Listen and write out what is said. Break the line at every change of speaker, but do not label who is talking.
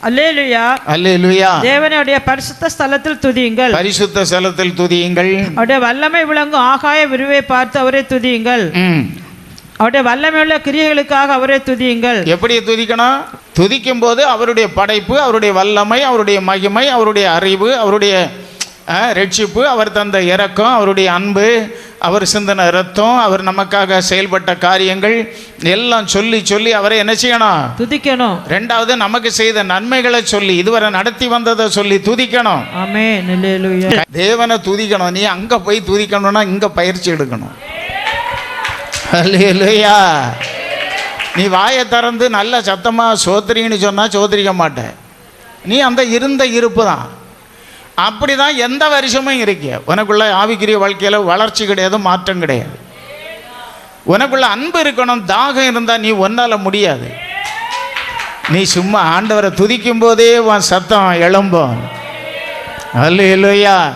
அல்லேலூயா
அல்லேலூயா.
தேவனுடைய பரிசுத்த ஸ்தலத்தில் துதியுங்கள்.
பரிசுத்த ஸ்தலத்தில் துதியுங்கள்.
அவருடைய வல்லமை விளங்கும் ஆகாய விரிவை பார்த்து அவரை துதியுங்கள். அவருடைய வல்லமை உள்ள கிரியைகளுக்காக அவரை துதியுங்கள்.
எப்படி துதிக்கணும்? துதிக்கும் போது அவருடைய படைப்பு, அவருடைய வல்லமை, அவருடைய மகிமை, அவருடைய அறிவு, அவருடைய ரட்சிப்பு, அவர் தந்த இரக்கம், அவருடைய அன்பு, அவர் சிந்தின இரத்தம், அவர் நமக்காக செயல்பட்ட காரியங்கள் எல்லாம் சொல்லி சொல்லி அவரை என்ன செய்யணும்?
துதிக்கணும்.
ரெண்டாவது நமக்கு செய்த நன்மைகளை சொல்லி, இதுவரை நடத்தி வந்ததை சொல்லி துதிக்கணும்.
ஆமென். அல்லேலூயா.
தேவனை துதிக்கணும். நீ அங்க போய் துதிக்கணும்னா இங்க பயிற்சி எடுக்கணும். அல்லேலூயா. நீ வாயை திறந்து நல்ல சத்தமா சோத்திரின்னு சொன்னா சோத்திரிக்க மாட்டேன். நீ அந்த இருந்த இருப்பு தான். அப்படிதான் எந்த வருஷமும் இருக்கு. உனக்குள்ள ஆவிக்குரிய வாழ்க்கையில வளர்ச்சி கிடையாது, மாற்றம் கிடையாது. உனக்குள்ள அன்பு இருக்கணும், தாகம் இருந்தா நீ ஒன்னால முடியாது. நீ சும்மா ஆண்டவரை துதிக்கும் போதே உன் சத்தம் எழும்பும். அல்லேலூயா.